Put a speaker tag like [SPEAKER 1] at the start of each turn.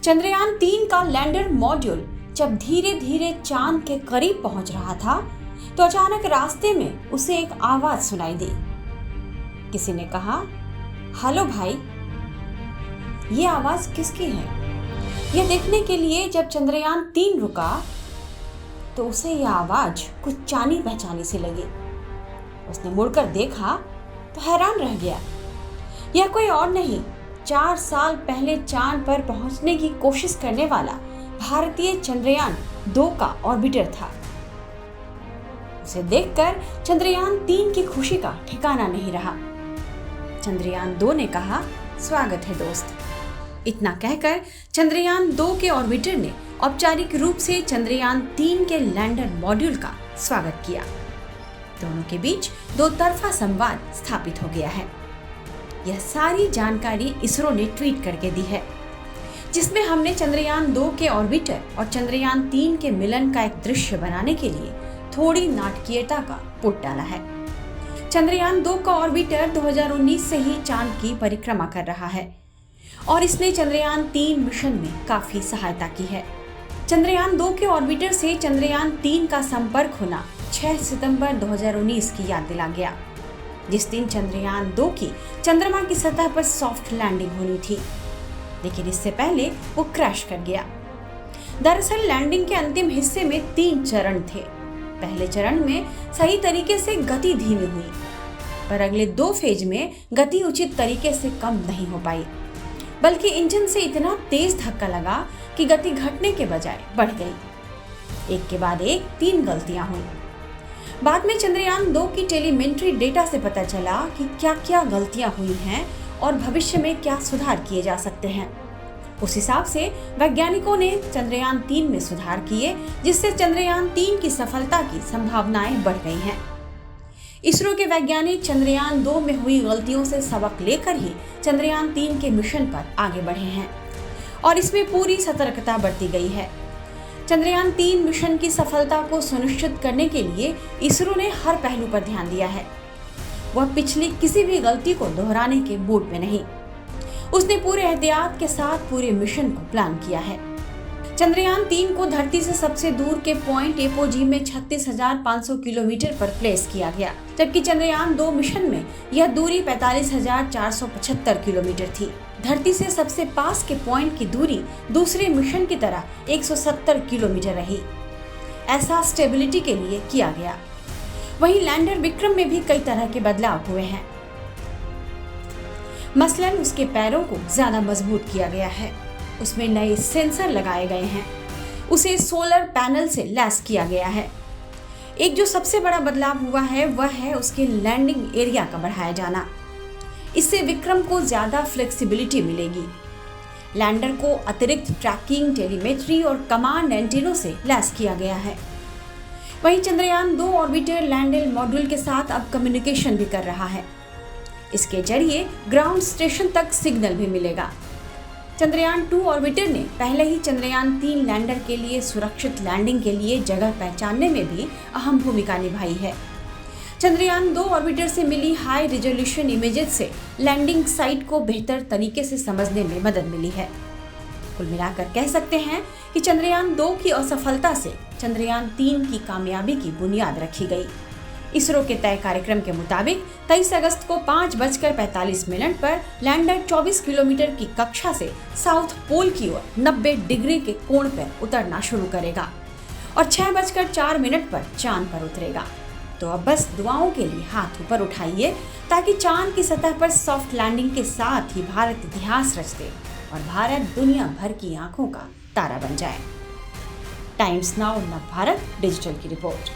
[SPEAKER 1] चंद्रयान-3 का lander module जब धीरे धीरे चांद के करीब पहुंच रहा था तो अचानक रास्ते में उसे एक आवाज सुनाई दी। किसी ने कहा, हेलो भाई। ये आवाज किसकी है? यह देखने के लिए जब चंद्रयान-3 रुका तो उसे यह आवाज कुछ जानी पहचानी सी लगी। उसने मुड़कर देखा तो हैरान रह गया। यह कोई और नहीं, 4 साल पहले चांद पर पहुंचने की कोशिश करने वाला भारतीय चंद्रयान-2 का ऑर्बिटर था। उसे देखकर चंद्रयान-3 की खुशी का ठिकाना नहीं रहा। चंद्रयान-2 ने कहा, स्वागत है दोस्त। इतना कहकर चंद्रयान-2 के ऑर्बिटर ने औपचारिक रूप से चंद्रयान-3 के लैंडर मॉड्यूल का स्वागत किया। दोनों के बीच दो तरफा संवाद स्थापित हो गया है। यह सारी जानकारी इसरो ने ट्वीट करके दी है, जिसमें हमने चंद्रयान-2 के ऑर्बिटर और चंद्रयान-3 के मिलन का एक दृश्य बनाने के लिए थोड़ी नाटकीयता का पुट डाला है। चंद्रयान-2 का ऑर्बिटर 2019 से ही चांद की परिक्रमा कर रहा है और इसने चंद्रयान-3 मिशन में काफी सहायता की है। चंद्रयान-2 के ऑर्बिटर से चंद्रयान-3 का संपर्क होना 6 सितंबर 2019 की याद दिला गया, जिस दिन चंद्रयान-2 की चंद्रमा की सतह पर सॉफ्ट लैंडिंग होनी थी, लेकिन इससे पहले वो क्रैश कर गया। दरअसल लैंडिंग के अंतिम हिस्से में 3 चरण थे। पहले चरण में सही तरीके से गति धीमी हुई, पर अगले 2 फेज में गति उचित तरीके से कम नहीं हो पाई, बल्कि इंजन से इतना तेज धक्का लगा कि गति घटने के बजाय बढ़ गई। एक के बाद एक 3 गलतियां हुई। बाद में चंद्रयान-2 की टेलीमेट्री डेटा से पता चला कि क्या क्या गलतियां हुई हैं और भविष्य में क्या सुधार किए जा सकते हैं। उस हिसाब से वैज्ञानिकों ने चंद्रयान-3 में सुधार किए, जिससे चंद्रयान-3 की सफलता की संभावनाएं बढ़ गई हैं। इसरो के वैज्ञानिक चंद्रयान-2 में हुई गलतियों से सबक लेकर ही चंद्रयान-3 के मिशन पर आगे बढ़े हैं और इसमें पूरी सतर्कता बरती गई है। चंद्रयान-3 मिशन की सफलता को सुनिश्चित करने के लिए इसरो ने हर पहलू पर ध्यान दिया है। वह पिछली किसी भी गलती को दोहराने के मूड में नहीं। उसने पूरे एहतियात के साथ पूरे मिशन को प्लान किया है। चंद्रयान-3 को धरती से सबसे दूर के पॉइंट एपोजी में 36,500 किलोमीटर पर प्लेस किया गया, जबकि चंद्रयान-2 मिशन में यह दूरी 45,475 किलोमीटर थी। धरती से सबसे पास के पॉइंट की दूरी दूसरे मिशन की तरह 170 किलोमीटर रही। ऐसा स्टेबिलिटी के लिए किया गया। वहीं लैंडर विक्रम में भी कई तरह के बदलाव हुए हैं। मसलन उसके पैरों को ज्यादा मजबूत किया गया है, उसमें नए सेंसर लगाए गए हैं, उसे सोलर पैनल से लैस किया गया है। एक जो सबसे बड़ा बदलाव हुआ है वह है उसके लैंडिंग एरिया का बढ़ाया जाना। इससे विक्रम को ज्यादा फ्लेक्सिबिलिटी मिलेगी। लैंडर को अतिरिक्त ट्रैकिंग, टेलीमेट्री और कमांड एंटीनों से लैस किया गया है। वहीं चंद्रयान-2 ऑर्बिटर लैंडर मॉड्यूल के साथ अब कम्युनिकेशन भी कर रहा है। इसके जरिए ग्राउंड स्टेशन तक सिग्नल भी मिलेगा। चंद्रयान-2 ऑर्बिटर ने पहले ही चंद्रयान-3 लैंडर के लिए सुरक्षित लैंडिंग के लिए जगह पहचानने में भी अहम भूमिका निभाई है। चंद्रयान-2 ऑर्बिटर से मिली हाई रिजोल्यूशन इमेजेस से लैंडिंग साइट को बेहतर तरीके से समझने में मदद मिली है। कुल मिलाकर कह सकते हैं कि चंद्रयान-2 की असफलता से चंद्रयान-3 की कामयाबी की बुनियाद रखी गई। इसरो के तय कार्यक्रम के मुताबिक 23 अगस्त को 5:45 पर लैंडर 24 किलोमीटर की कक्षा से साउथ पोल की ओर 90 डिग्री के कोण पर उतरना शुरू करेगा और 6:04 पर चांद पर उतरेगा। तो अब बस दुआओं के लिए हाथ ऊपर उठाइए ताकि चांद की सतह पर सॉफ्ट लैंडिंग के साथ ही भारत इतिहास रच दे और भारत दुनिया भर की आंखों का तारा बन जाए। टाइम्स नाउ नव भारत डिजिटल की रिपोर्ट।